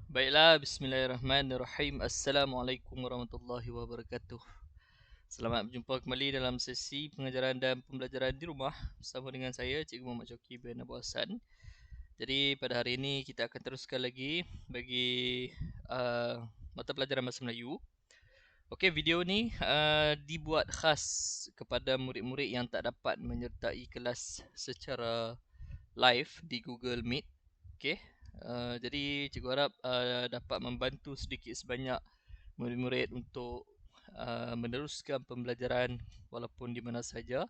Baiklah, bismillahirrahmanirrahim. Assalamualaikum warahmatullahi wabarakatuh. Selamat berjumpa kembali dalam sesi pengajaran dan pembelajaran di rumah bersama dengan saya, Cikgu Muhammad Syauqi bin Abu Hassan. Jadi pada hari ini kita akan teruskan lagi bagi mata pelajaran Bahasa Melayu. Okey, video ni dibuat khas kepada murid-murid yang tak dapat menyertai kelas secara live di Google Meet. Okey. Jadi cikgu harap dapat membantu sedikit sebanyak murid-murid untuk meneruskan pembelajaran walaupun di mana saja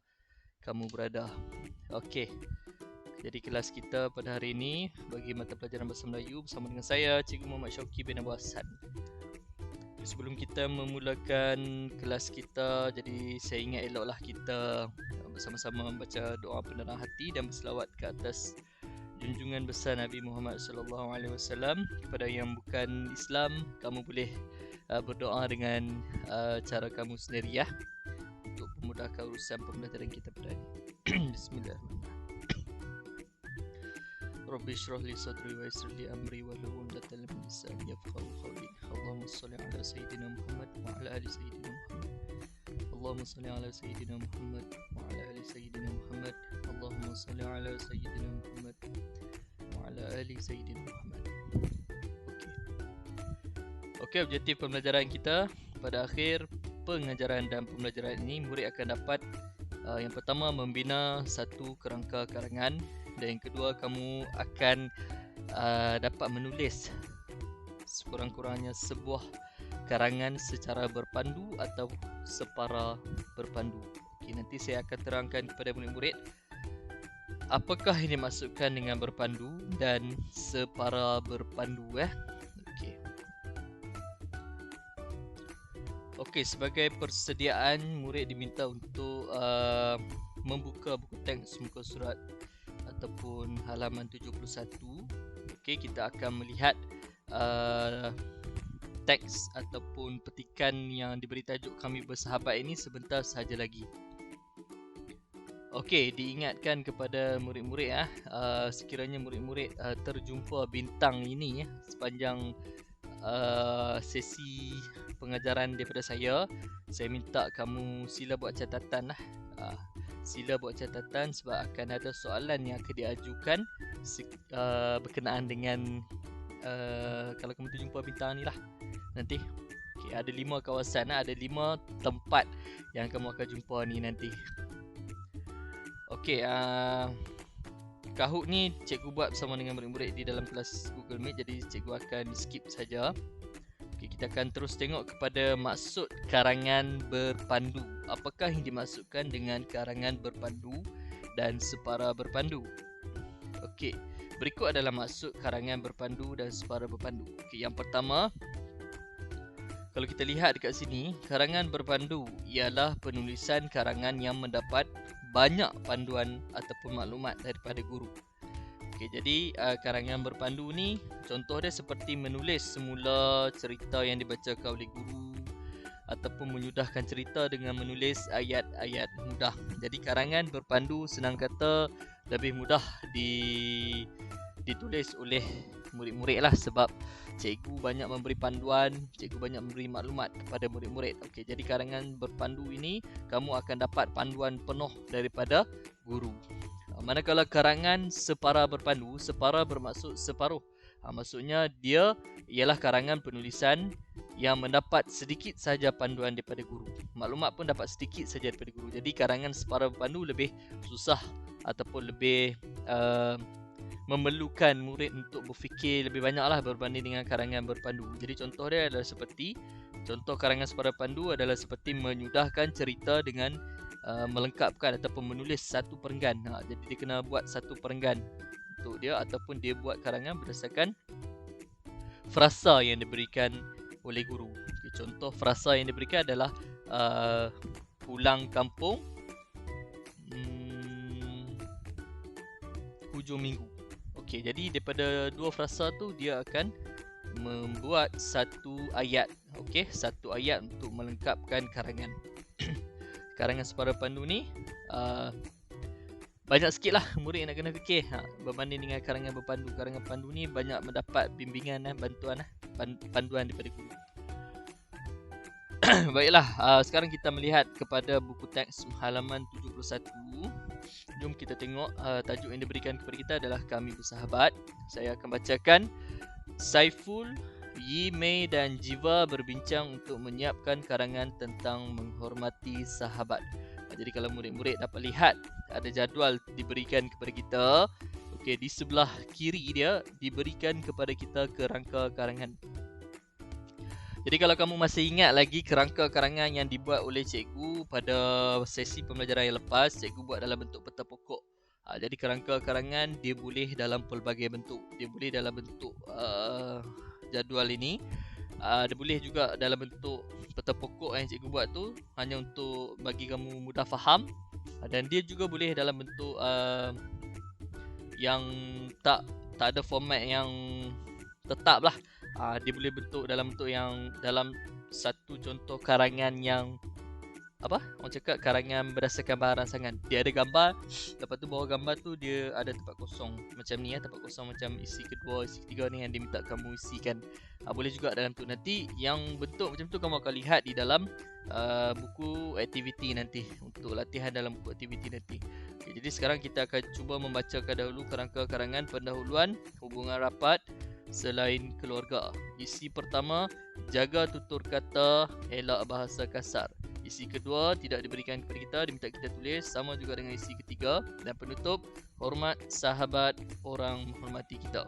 kamu berada. Okey. Jadi kelas kita pada hari ini bagi mata pelajaran Bahasa Melayu bersama dengan saya, Cikgu Muhammad Syauqi bin Abu Hassan. Sebelum kita memulakan kelas kita, jadi saya ingat eloklah kita bersama-sama membaca doa penerang hati dan berselawat ke atas junjungan besar Nabi Muhammad sallallahu alaihi wasallam. Kepada yang bukan Islam, kamu boleh berdoa dengan cara kamu sendiri ya, untuk memudahkan urusan pembelajaran kita pada hari ini. Bismillahirrahmanirrahim. Rabbi shrah li sadri wa yassir li amri wahlul 'uqdatam min lisani yafqahu qawli. Allahumma shalli ala sayyidina Muhammad wa ala ali sayyidina Muhammad. Allahumma shalli ala sayyidina Muhammad wa ala ali sayyidina Muhammad. Allahumma shalli ala sayyidina Muhammad wa ala ali sayyidina Muhammad. Okey, objektif pembelajaran kita pada akhir pengajaran dan pembelajaran ini, murid akan dapat yang pertama membina satu kerangka karangan, dan yang kedua kamu akan dapat menulis sekurang-kurangnya sebuah karangan secara berpandu atau separa berpandu. Okey, nanti saya akan terangkan kepada murid-murid apakah yang dimaksudkan dengan berpandu dan separa berpandu Okey. Okey, sebagai persediaan, murid diminta untuk membuka buku teks muka surat ataupun halaman 71. Okey, kita akan melihat teks ataupun petikan yang diberi tajuk Kami Bersahabat ini sebentar sahaja lagi. Okey, diingatkan kepada murid-murid sekiranya murid-murid terjumpa bintang ini sepanjang sesi pengajaran daripada saya minta kamu sila buat catatan sila buat catatan sebab akan ada soalan yang akan diajukan berkenaan dengan kalau kamu terjumpa bintang ni lah nanti. Okay, ada 5 kawasan, ada 5 tempat yang kamu akan jumpa ni nanti. Okey, Kahoot ni cikgu buat bersama dengan murid-murid di dalam kelas Google Meet, jadi cikgu akan skip saja. Okay, kita akan terus tengok kepada maksud karangan berpandu. Apakah yang dimaksudkan dengan karangan berpandu dan separa berpandu? Okey, berikut adalah maksud karangan berpandu dan separa berpandu. Okey, yang pertama, kalau kita lihat dekat sini, karangan berpandu ialah penulisan karangan yang mendapat banyak panduan ataupun maklumat daripada guru. Okey, jadi karangan berpandu ni contoh dia seperti menulis semula cerita yang dibacakan oleh guru ataupun menyudahkan cerita dengan menulis ayat-ayat mudah. Jadi karangan berpandu senang kata lebih mudah ditulis oleh murid-murid lah, sebab cikgu banyak memberi panduan, cikgu banyak memberi maklumat kepada murid-murid. Okey, jadi karangan berpandu ini kamu akan dapat panduan penuh daripada guru. Manakala karangan separa berpandu, separa bermaksud separuh. Maksudnya dia ialah karangan penulisan yang mendapat sedikit saja panduan daripada guru. Maklumat pun dapat sedikit saja daripada guru. Jadi karangan separa berpandu lebih susah ataupun lebih memerlukan murid untuk berfikir lebih banyaklah berbanding dengan karangan berpandu. Jadi contoh dia adalah seperti, contoh karangan separa berpandu adalah seperti menyudahkan cerita dengan melengkapkan ataupun menulis satu perenggan. Jadi dia kena buat satu perenggan untuk dia, ataupun dia buat karangan berdasarkan frasa yang diberikan oleh guru. Okay, contoh frasa yang diberikan adalah pulang kampung hujung minggu. Okey, jadi daripada dua frasa tu dia akan membuat satu ayat. Okey, satu ayat untuk melengkapkan karangan. Karangan separa pandu ni banyak sikit lah murid yang nak kena fikir berbanding dengan karangan berpandu. Karangan pandu ni banyak mendapat bimbingan bantuan panduan daripada guru. Baiklah, sekarang kita melihat kepada buku teks halaman 71. Jom kita tengok tajuk yang diberikan kepada kita adalah Kami Bersahabat. Saya akan bacakan. Saiful, Yi Mei dan Jiva berbincang untuk menyiapkan karangan tentang menghormati sahabat. Jadi kalau murid-murid dapat lihat ada jadual diberikan kepada kita. Okey, di sebelah kiri dia diberikan kepada kita kerangka karangan. Jadi kalau kamu masih ingat lagi kerangka karangan yang dibuat oleh cikgu pada sesi pembelajaran yang lepas, cikgu buat dalam bentuk peta pokok. Jadi kerangka karangan dia boleh dalam pelbagai bentuk. Dia boleh dalam bentuk jadual ini. Dia boleh juga dalam bentuk peta pokok yang cikgu buat tu hanya untuk bagi kamu mudah faham. Dan dia juga boleh dalam bentuk yang tak ada format yang tetap lah. Dia boleh bentuk dalam bentuk yang dalam satu contoh karangan yang orang cakap karangan berdasarkan bahan rangsangan. Dia ada gambar, lepas tu bawah gambar tu dia ada tempat kosong macam ni tempat kosong macam isi kedua, isi ketiga ni yang dia minta kamu isikan. Boleh juga dalam tu. Nanti yang bentuk macam tu kamu akan lihat di dalam buku aktiviti nanti, untuk latihan dalam buku aktiviti nanti. Okay, jadi sekarang kita akan cuba membacakan dahulu kerangka karangan pendahuluan hubungan rapat selain keluarga. Isi pertama, jaga tutur kata, elak bahasa kasar. Isi kedua tidak diberikan kepada kita, diminta kita tulis, sama juga dengan isi ketiga. Dan penutup, hormat sahabat, orang menghormati kita.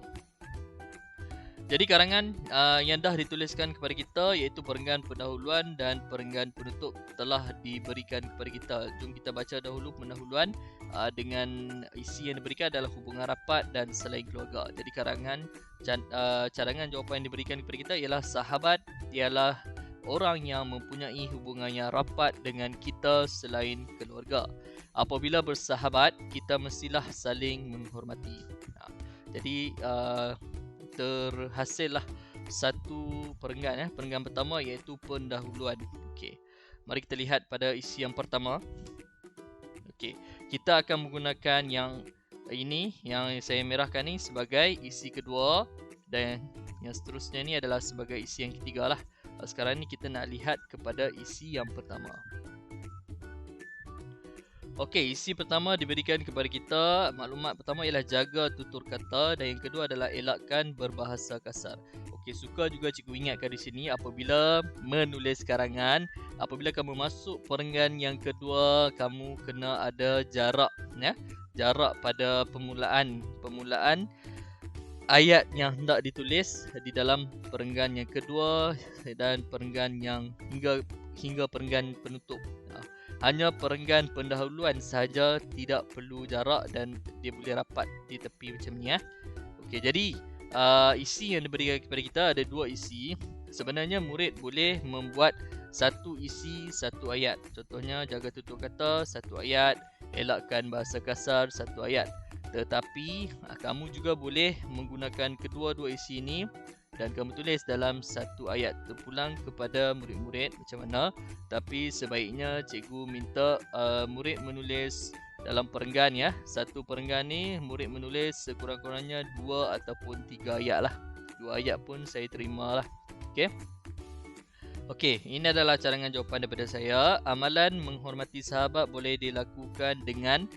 Jadi karangan yang dah dituliskan kepada kita iaitu perenggan pendahuluan dan perenggan penutup telah diberikan kepada kita. Jom kita baca dahulu pendahuluan dengan isi yang diberikan adalah hubungan rapat dan selain keluarga. Jadi cadangan jawapan yang diberikan kepada kita ialah sahabat ialah orang yang mempunyai hubungan yang rapat dengan kita selain keluarga. Apabila bersahabat, kita mestilah saling menghormati. Jadi terhasillah satu perenggan. Perenggan pertama iaitu pendahuluan. Okey, mari kita lihat pada isi yang pertama. Okey, kita akan menggunakan yang ini, yang saya merahkan ni sebagai isi kedua, dan yang seterusnya ni adalah sebagai isi yang ketiga lah. Sekarang ni kita nak lihat kepada isi yang pertama. Okey, isi pertama diberikan kepada kita. Maklumat pertama ialah jaga tutur kata dan yang kedua adalah elakkan berbahasa kasar. Okey, suka juga cikgu ingatkan di sini apabila menulis karangan, apabila kamu masuk perenggan yang kedua, kamu kena ada jarak jarak pada permulaan ayat yang hendak ditulis di dalam perenggan yang kedua dan perenggan yang hingga perenggan penutup. Hanya perenggan pendahuluan sahaja tidak perlu jarak dan dia boleh rapat di tepi macam ni. Okey, jadi isi yang diberikan kepada kita ada dua isi. Sebenarnya murid boleh membuat satu isi satu ayat. Contohnya jaga tutur kata satu ayat, elakkan bahasa kasar satu ayat. Tetapi kamu juga boleh menggunakan kedua-dua isi ini dan kamu tulis dalam satu ayat. Terpulang kepada murid-murid macam mana. Tapi sebaiknya cikgu minta murid menulis dalam perenggan satu perenggan ni murid menulis sekurang-kurangnya 2 ataupun 3 ayat lah. 2 ayat pun saya terima lah. Okey, ini adalah cadangan jawapan daripada saya. Amalan menghormati sahabat boleh dilakukan dengan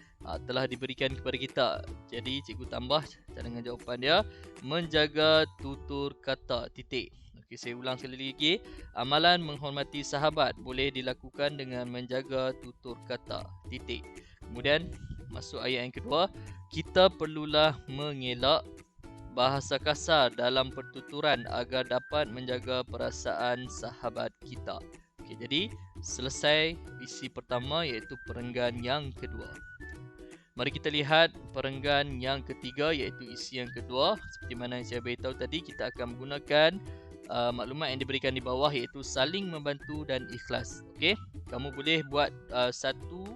telah diberikan kepada kita. Jadi cikgu tambah cadangan jawapan dia, menjaga tutur kata, titik. Okey, saya ulang sekali lagi. Amalan menghormati sahabat boleh dilakukan dengan menjaga tutur kata, titik. Kemudian masuk ayat yang kedua, kita perlulah mengelak bahasa kasar dalam pertuturan agar dapat menjaga perasaan sahabat kita. Okey, jadi selesai isi pertama iaitu perenggan yang kedua. Mari kita lihat perenggan yang ketiga iaitu isi yang kedua. Seperti mana yang saya beritahu tadi, kita akan menggunakan maklumat yang diberikan di bawah iaitu saling membantu dan ikhlas. Okey, kamu boleh buat satu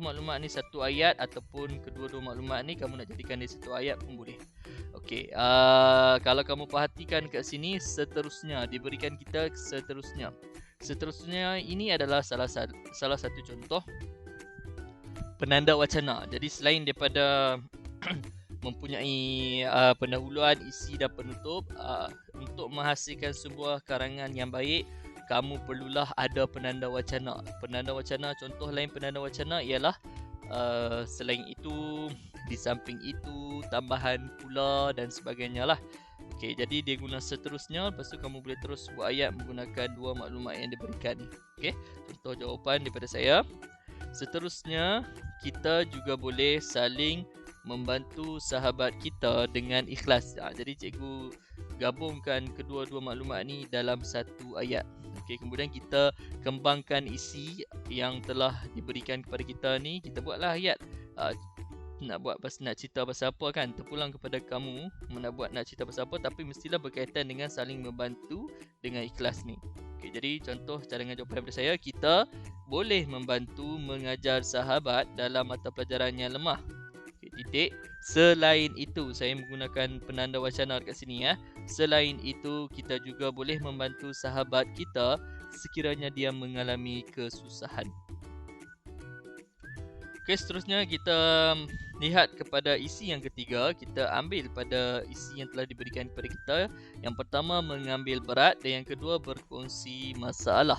maklumat ni satu ayat ataupun kedua-dua maklumat ni kamu nak jadikan dia satu ayat pun boleh. Okey, kalau kamu perhatikan kat sini, seterusnya diberikan kita seterusnya. Seterusnya ini adalah salah satu contoh. penanda wacana. Jadi selain daripada mempunyai pendahuluan, isi dan penutup, untuk menghasilkan sebuah karangan yang baik, kamu perlulah ada penanda wacana. Penanda wacana, contoh lain penanda wacana ialah selain itu, di samping itu, tambahan pula dan sebagainya lah. Okey, jadi dia guna seterusnya, lepas tu kamu boleh terus buat ayat menggunakan dua maklumat yang diberikan ni. Okey, contoh jawapan daripada saya. Seterusnya, kita juga boleh saling membantu sahabat kita dengan ikhlas. Jadi cikgu gabungkan kedua-dua maklumat ni dalam satu ayat. Okey, kemudian kita kembangkan isi yang telah diberikan kepada kita ni. Kita buatlah ayat. Nak cerita pasal apa kan, terpulang kepada kamu nak cerita pasal apa, tapi mestilah berkaitan dengan saling membantu dengan ikhlas ni. Okey, jadi contoh cadangan jawapan daripada saya, kita boleh membantu mengajar sahabat dalam mata pelajaran yang lemah. Okey, titik. Selain itu, saya menggunakan penanda wacana dekat sini ya. Selain itu, kita juga boleh membantu sahabat kita sekiranya dia mengalami kesusahan. Okey, seterusnya kita lihat kepada isi yang ketiga. Kita ambil pada isi yang telah diberikan kepada kita. Yang pertama, mengambil berat, dan yang kedua, berkongsi masalah.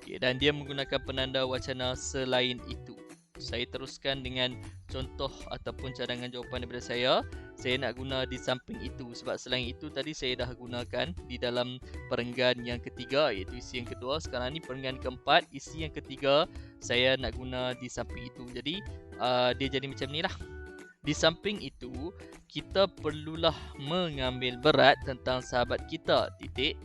Okey, dan dia menggunakan penanda wacana selain itu. Saya teruskan dengan contoh ataupun cadangan jawapan daripada saya. Saya nak guna di samping itu, sebab selain itu tadi saya dah gunakan di dalam perenggan yang ketiga, iaitu isi yang kedua. Sekarang ni perenggan keempat, isi yang ketiga saya nak guna di samping itu. Jadi dia jadi macam ni lah. Di samping itu, kita perlulah mengambil berat tentang sahabat kita. Titik.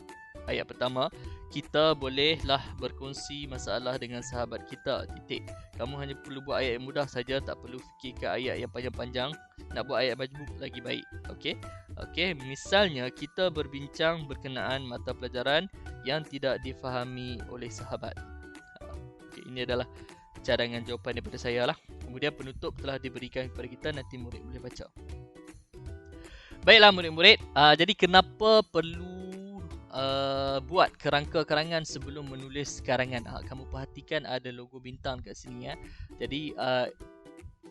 Ayat pertama, kita bolehlah berkongsi masalah dengan sahabat kita. Titik. Kamu hanya perlu buat ayat yang mudah saja, tak perlu fikirkan ayat yang panjang-panjang. Nak buat ayat majmuk lagi baik. Okey. Okey, misalnya kita berbincang berkenaan mata pelajaran yang tidak difahami oleh sahabat. Okey, ini adalah cadangan jawapan daripada saya lah. Kemudian penutup telah diberikan kepada kita, nanti murid boleh baca. Baiklah murid-murid, jadi kenapa perlu buat kerangka karangan sebelum menulis karangan? Kamu perhatikan ada logo bintang kat sini ya. Jadi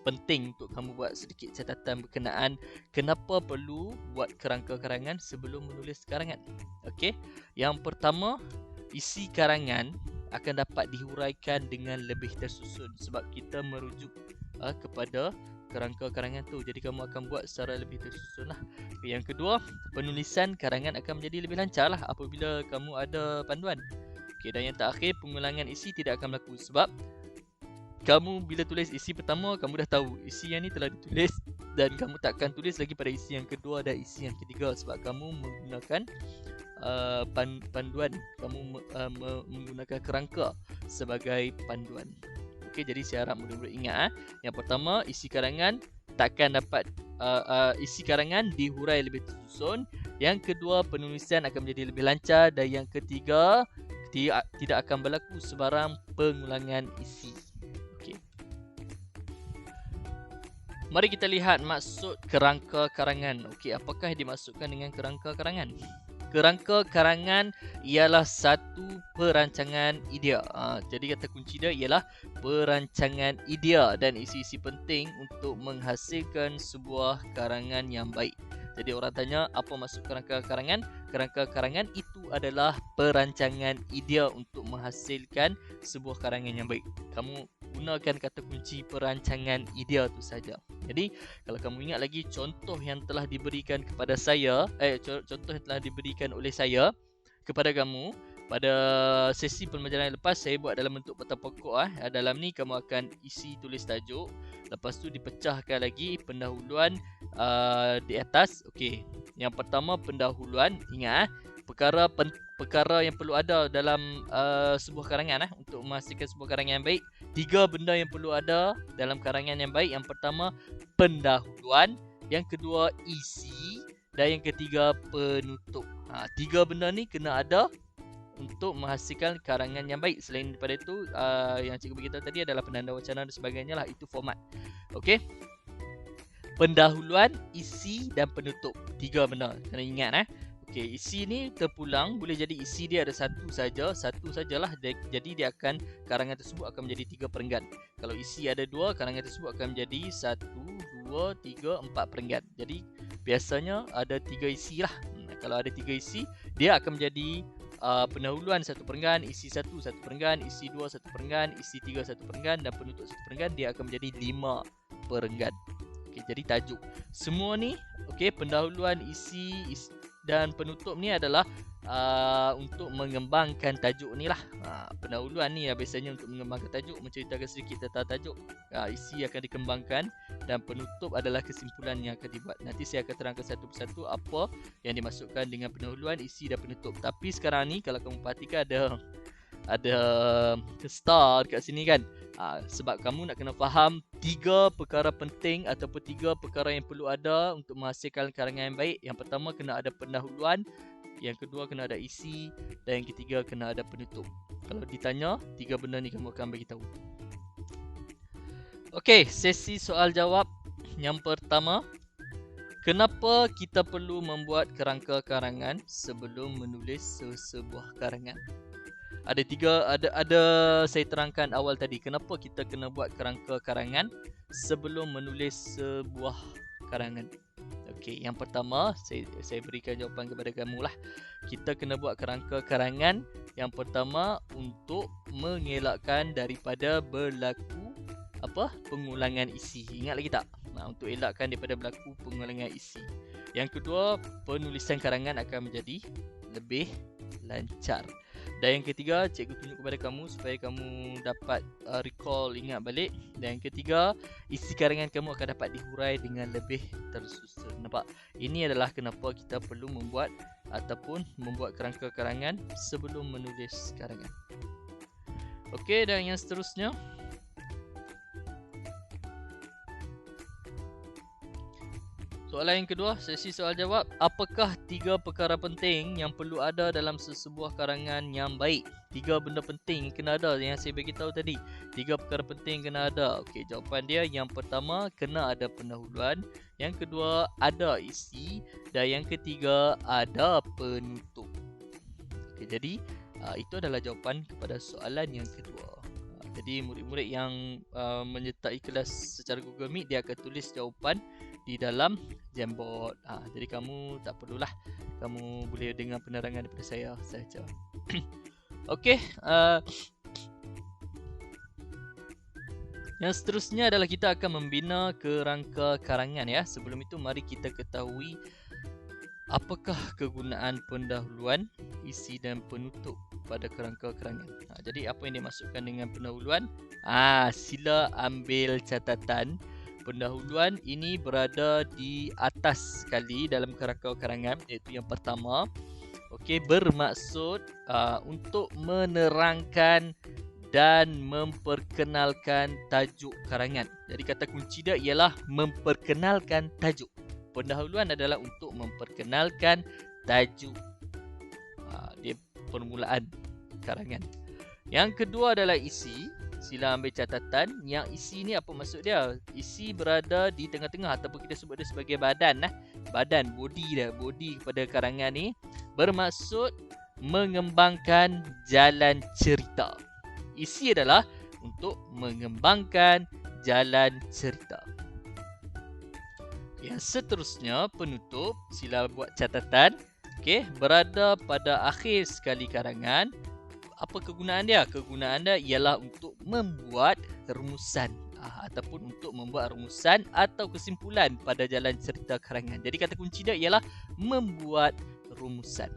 penting untuk kamu buat sedikit catatan berkenaan kenapa perlu buat kerangka karangan sebelum menulis karangan. Okey. Yang pertama, isi karangan akan dapat dihuraikan dengan lebih tersusun sebab kita merujuk kepada kerangka karangan tu. Jadi kamu akan buat secara lebih tersusun lah. Yang kedua, penulisan karangan akan menjadi lebih lancar lah apabila kamu ada panduan. Okey, dan yang terakhir, pengulangan isi tidak akan berlaku sebab kamu bila tulis isi pertama, kamu dah tahu isi yang ni telah ditulis dan kamu tak akan tulis lagi pada isi yang kedua dan isi yang ketiga sebab kamu menggunakan panduan. Kamu menggunakan kerangka sebagai panduan. Okey, jadi saya harap murid-murid ingat yang pertama, isi karangan takkan dapat isi karangan dihurai lebih tersusun. Yang kedua, penulisan akan menjadi lebih lancar, dan yang ketiga, tidak akan berlaku sebarang pengulangan isi. Okey. Mari kita lihat maksud kerangka karangan. Okey, apakah yang dimaksudkan dengan kerangka karangan? Kerangka karangan ialah satu perancangan idea. Jadi kata kunci dia ialah perancangan idea dan isi-isi penting untuk menghasilkan sebuah karangan yang baik. Jadi orang tanya apa maksud kerangka karangan? Kerangka karangan itu adalah perancangan idea untuk menghasilkan sebuah karangan yang baik. Kamu gunakan kata kunci perancangan idea tu saja. Jadi kalau kamu ingat lagi contoh yang telah diberikan kepada saya, contoh yang telah diberikan oleh saya kepada kamu pada sesi pembelajaran yang lepas, saya buat dalam bentuk peta pokok. Dalam ni kamu akan isi tulis tajuk, lepas tu dipecahkan lagi pendahuluan di atas. Okey, yang pertama pendahuluan. Ingat perkara yang perlu ada dalam sebuah karangan untuk memastikan sebuah karangan yang baik. 3 benda yang perlu ada dalam karangan yang baik. Yang pertama, pendahuluan. Yang kedua, isi. Dan yang ketiga, penutup. 3 benda ni kena ada untuk menghasilkan karangan yang baik. Selain daripada itu, yang cikgu beritahu tadi adalah penanda wacana dan sebagainya lah. Itu format. Okey. Pendahuluan, isi dan penutup. 3 benda. Kena ingat. Okey, isi ni terpulang, boleh jadi isi dia ada satu sajalah. Jadi dia akan, karangan tersebut akan menjadi 3 perenggan. Kalau isi ada 2, karangan tersebut akan menjadi 1, 2, 3, 4 perenggan. Jadi biasanya ada 3 isi lah. Kalau ada 3 isi, dia akan menjadi pendahuluan 1 perenggan, isi 1 1 perenggan, isi 2 1 perenggan, isi 3 1 perenggan dan penutup 1 perenggan. Dia akan menjadi 5 perenggan. Okey, jadi tajuk semua ni, okey, pendahuluan, isi dan penutup ni adalah untuk mengembangkan tajuk ni lah. Pendahuluan ni biasanya untuk mengembangkan tajuk, menceritakan sedikit tentang tajuk. Isi akan dikembangkan dan penutup adalah kesimpulan yang akan dibuat. Nanti saya akan terangkan satu persatu apa yang dimasukkan dengan pendahuluan, isi dan penutup. Tapi sekarang ni kalau kamu perhatikan ada star dekat sini kan. Sebab kamu nak kena faham 3 perkara penting ataupun 3 perkara yang perlu ada untuk menghasilkan karangan yang baik. Yang pertama kena ada pendahuluan, yang kedua kena ada isi dan yang ketiga kena ada penutup. Kalau ditanya, 3 benda ni kamu akan bagi tahu. Okey, sesi soal jawab yang pertama. Kenapa kita perlu membuat kerangka karangan sebelum menulis sebuah karangan? Ada saya terangkan awal tadi kenapa kita kena buat kerangka karangan sebelum menulis sebuah karangan. Okey, yang pertama saya berikan jawapan kepada kamu lah. Kita kena buat kerangka karangan yang pertama untuk mengelakkan daripada berlaku pengulangan isi. Ingat lagi tak? Untuk elakkan daripada berlaku pengulangan isi. Yang kedua, penulisan karangan akan menjadi lebih lancar. Dan yang ketiga, cikgu tunjuk kepada kamu supaya kamu dapat recall, ingat balik. Dan yang ketiga, isi karangan kamu akan dapat dihurai dengan lebih tersusun. Nampak? Ini adalah kenapa kita perlu membuat kerangka karangan sebelum menulis karangan. Okey, dan yang seterusnya, soalan yang kedua, sesi soal jawab. Apakah 3 perkara penting yang perlu ada dalam sesebuah karangan yang baik? 3 benda penting kena ada yang saya bagi tahu tadi. 3 perkara penting kena ada. Okey, jawapan dia yang pertama kena ada pendahuluan, yang kedua ada isi dan yang ketiga ada penutup. Okey, jadi itu adalah jawapan kepada soalan yang kedua. Jadi murid-murid yang menyertai kelas secara Google Meet, dia akan tulis jawapan di dalam Jamboard. Jadi kamu tak perlulah, kamu boleh dengar penerangan daripada saya saja. Okey, yang seterusnya adalah kita akan membina kerangka karangan ya. Sebelum itu mari kita ketahui apakah kegunaan pendahuluan, isi dan penutup pada kerangka karangan. Jadi apa yang dimasukkan dengan pendahuluan? Sila ambil catatan. Pendahuluan ini berada di atas sekali dalam kerangka karangan, iaitu yang pertama. Okey, bermaksud untuk menerangkan dan memperkenalkan tajuk karangan. Jadi kata kunci dia ialah memperkenalkan tajuk. Pendahuluan adalah untuk memperkenalkan tajuk. Dia permulaan karangan. Yang kedua adalah isi. Sila ambil catatan. Yang isi ni apa maksud dia? Isi berada di tengah-tengah ataupun kita sebut dia sebagai badan. Badan, body dia. Body kepada karangan ni bermaksud mengembangkan jalan cerita. Isi adalah untuk mengembangkan jalan cerita. Yang seterusnya, penutup. Sila buat catatan. Okey, berada pada akhir sekali karangan. Apa kegunaan dia? Kegunaan dia ialah untuk membuat rumusan ataupun untuk membuat rumusan atau kesimpulan pada jalan cerita karangan. Jadi kata kunci dia ialah membuat rumusan.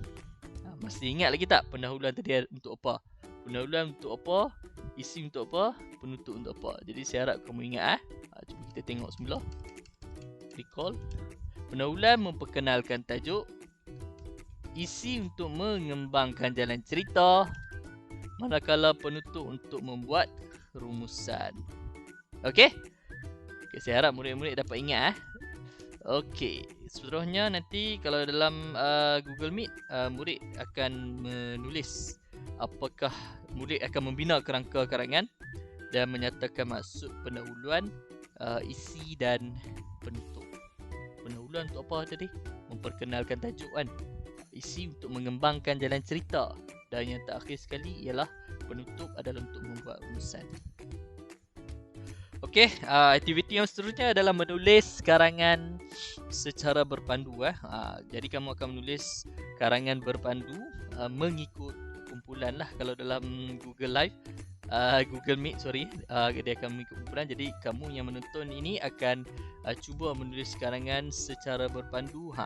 Mesti ingat lagi tak pendahuluan tadi untuk apa? Pendahuluan untuk apa? Isi untuk apa? Penutup untuk apa? Jadi saya harap kamu ingat. Cuba kita tengok semula. Recall. Pendahuluan memperkenalkan tajuk. Isi untuk mengembangkan jalan cerita. Manakala penutup untuk membuat rumusan. Okey? Okey, saya harap murid-murid dapat ingat. Okey, seterusnya nanti kalau dalam Google Meet, murid akan menulis apakah murid akan membina kerangka karangan dan menyatakan maksud pendahuluan, isi dan penutup. Pendahuluan untuk apa tadi? Memperkenalkan tajuk kan. isi untuk mengembangkan jalan cerita. Dan yang terakhir sekali ialah penutup adalah untuk membuat rumusan. Okey, aktiviti yang seterusnya adalah menulis karangan secara berpandu. Jadi kamu akan menulis karangan berpandu mengikut kumpulan lah. Kalau dalam Google Live, Google Meet, dia akan mengikut kumpulan. Jadi kamu yang menonton ini akan cuba menulis karangan secara berpandu.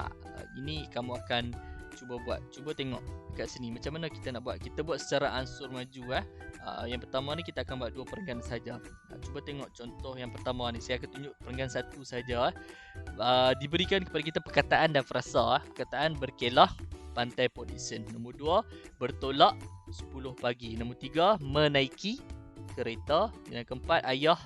Ini kamu akan cuba buat. Cuba tengok kat sini macam mana kita nak buat. Kita buat secara ansur maju. Yang pertama ni kita akan buat 2 perenggan saja. Cuba tengok contoh yang pertama ni. Saya akan tunjuk perenggan 1 saja. Diberikan kepada kita perkataan dan frasa. Perkataan berkelah pantai Port Dickson. Nombor 2, bertolak 10 pagi. Nombor 3, menaiki kereta. Dan yang keempat, ayah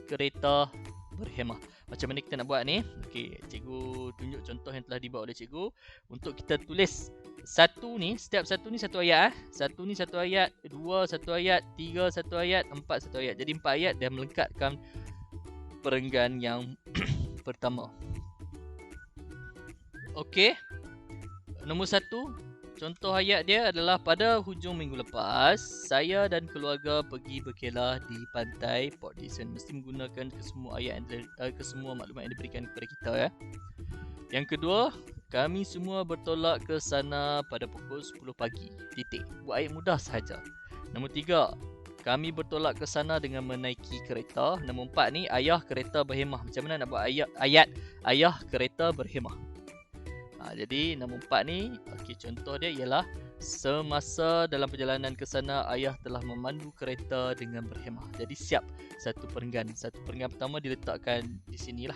kereta berhemah. Macam mana kita nak buat ni? Okey, cikgu tunjuk contoh yang telah dibuat oleh cikgu. Untuk kita tulis satu ni, setiap satu ni satu ayat. Satu ni satu ayat, 2 satu ayat, 3 satu ayat, 4 satu ayat. Jadi 4 ayat dah melengkapkan perenggan yang pertama. Okey. Nombor 1, contoh ayat dia adalah pada hujung minggu lepas, saya dan keluarga pergi berkelah di pantai Port Dickson. Mesti menggunakan kesemua ayat kesemua maklumat yang diberikan kepada kita Yang kedua, kami semua bertolak ke sana pada pukul 10 pagi. Titik. Buat ayat mudah sahaja. Nombor 3, kami bertolak ke sana dengan menaiki kereta. Nombor 4 ni, ayah kereta berhemah. Macam mana nak buat ayat ayah kereta berhemah? Jadi nombor 4 ni, contoh dia ialah semasa dalam perjalanan ke sana, ayah telah memandu kereta dengan berhemah. Jadi siap satu perenggan. Satu perenggan pertama diletakkan di sinilah.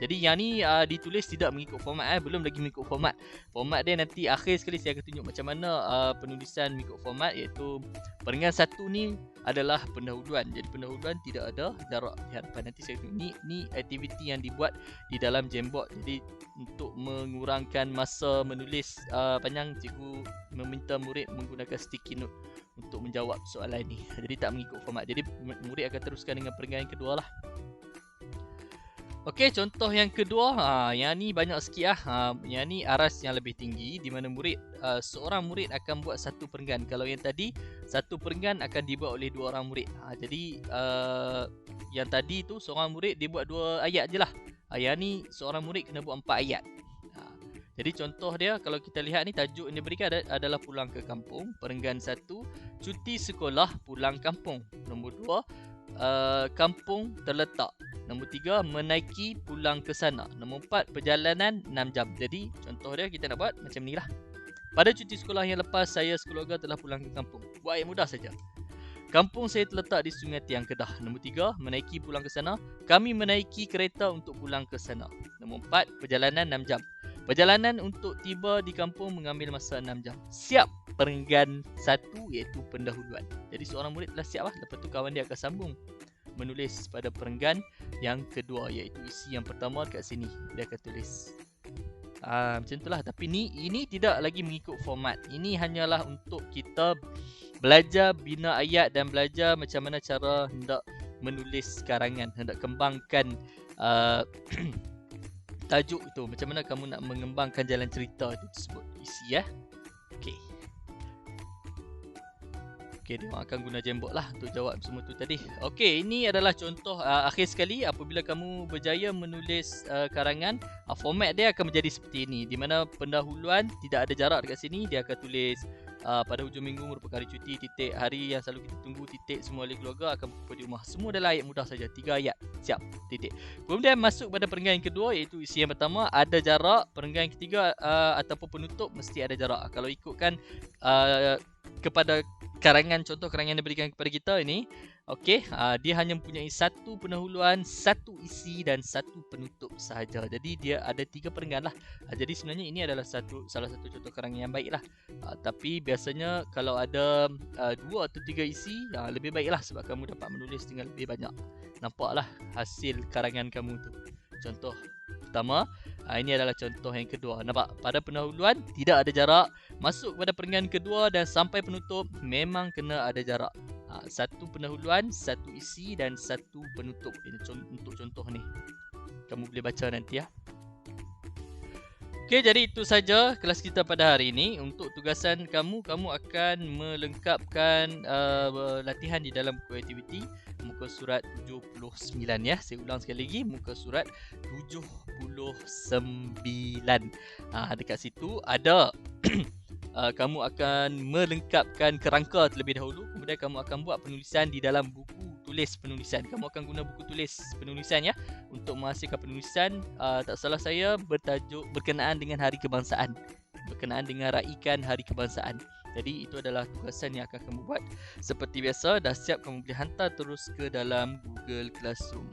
Jadi yang ni ditulis tidak mengikut format. Belum lagi mengikut format. Format dia nanti akhir sekali saya akan tunjuk macam mana penulisan mengikut format, iaitu perenggan 1 ni adalah pendahuluan. Jadi pendahuluan tidak ada jarak di hadapan. Nanti saya tunjuk. Ni aktiviti yang dibuat di dalam Jamboard. Jadi untuk mengurangkan masa menulis panjang, cikgu meminta murid menggunakan sticky note untuk menjawab soalan ni. Jadi tak mengikut format. Jadi murid akan teruskan dengan perenggan yang kedua lah. Okey, contoh yang kedua, yang ni banyak sikit yang ni aras yang lebih tinggi, di mana seorang murid akan buat satu perenggan. Kalau yang tadi, satu perenggan akan dibuat oleh 2 orang murid. Jadi yang tadi tu seorang murid dia buat 2 ayat je lah. Yang ni seorang murid kena buat 4 ayat. Jadi contoh dia, kalau kita lihat ni, tajuk yang diberikan adalah pulang ke kampung. Perenggan 1, cuti sekolah pulang kampung. Nombor 2, kampung terletak. Nombor 3, menaiki pulang ke sana. Nombor 4, perjalanan 6 jam. Jadi contoh dia kita nak buat macam ni lah. Pada cuti sekolah yang lepas, saya sekeluarga telah pulang ke kampung. Buat ayat mudah saja. Kampung saya terletak di Sungai Tiang, Kedah. Nombor 3, menaiki pulang ke sana. Kami menaiki kereta untuk pulang ke sana. Nombor 4, perjalanan 6 jam. Perjalanan untuk tiba di kampung mengambil masa 6 jam. Siap perenggan 1, iaitu pendahuluan. Jadi seorang murid telah siap lah. Lepas tu kawan dia akan sambung menulis pada perenggan yang kedua, iaitu isi yang pertama kat sini. Dia akan tulis macam itulah. Tapi ini tidak lagi mengikut format. Ini hanyalah untuk kita belajar bina ayat dan belajar macam mana cara hendak menulis karangan, hendak kembangkan tajuk itu. Macam mana kamu nak mengembangkan jalan cerita itu tersebut. Isi Okey, dia akan guna Jamboard lah untuk jawab semua tu tadi. Okey, ini adalah contoh akhir sekali apabila kamu berjaya menulis karangan. Format dia akan menjadi seperti ini, di mana pendahuluan tidak ada jarak dekat sini. Dia akan tulis pada hujung minggu merupakan hari cuti, titik, hari yang selalu kita tunggu, titik, semua ahli keluarga akan berkumpul di rumah. Semua adalah ayat mudah saja, 3 ayat, siap, titik. Kemudian masuk pada perenggan yang kedua, iaitu isi yang pertama ada jarak. Perenggan yang ketiga ataupun penutup mesti ada jarak. Kalau ikutkan kepada contoh karangan yang diberikan kepada kita ini, dia hanya mempunyai satu pendahuluan, satu isi dan satu penutup sahaja. Jadi dia ada 3 perenggan lah. Jadi sebenarnya ini adalah salah satu contoh karangan yang baik lah. Tapi biasanya kalau ada 2 atau 3 isi, lebih baik lah, sebab kamu dapat menulis dengan lebih banyak. Nampaklah hasil karangan kamu tu. Contoh pertama, ini adalah contoh yang kedua. Nampak? Pada pendahuluan tidak ada jarak. Masuk pada perenggan kedua dan sampai penutup memang kena ada jarak. Satu pendahuluan, satu isi dan satu penutup. Ini untuk contoh ni. Kamu boleh baca nanti ya. Okey, jadi itu saja kelas kita pada hari ini. Untuk tugasan kamu, kamu akan melengkapkan latihan di dalam buku aktiviti muka surat 79 ya. Saya ulang sekali lagi, muka surat 79. Dekat situ ada kamu akan melengkapkan kerangka terlebih dahulu, kemudian kamu akan buat penulisan di dalam buku tulis penulisan. Kamu akan guna buku tulis penulisan ya untuk menghasilkan penulisan. Tak salah saya bertajuk berkenaan dengan hari kebangsaan, berkenaan dengan raikan hari kebangsaan. Jadi itu adalah tugasan yang akan kamu buat. Seperti biasa, dah siap, kamu boleh hantar terus ke dalam Google Classroom.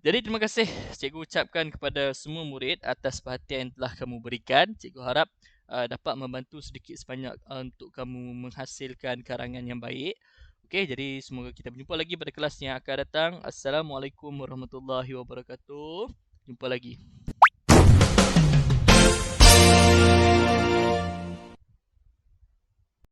Jadi terima kasih cikgu ucapkan kepada semua murid atas perhatian yang telah kamu berikan. Cikgu harap dapat membantu sedikit sebanyak untuk kamu menghasilkan karangan yang baik. Okey, jadi semoga kita berjumpa lagi pada kelas yang akan datang. Assalamualaikum warahmatullahi wabarakatuh. Jumpa lagi.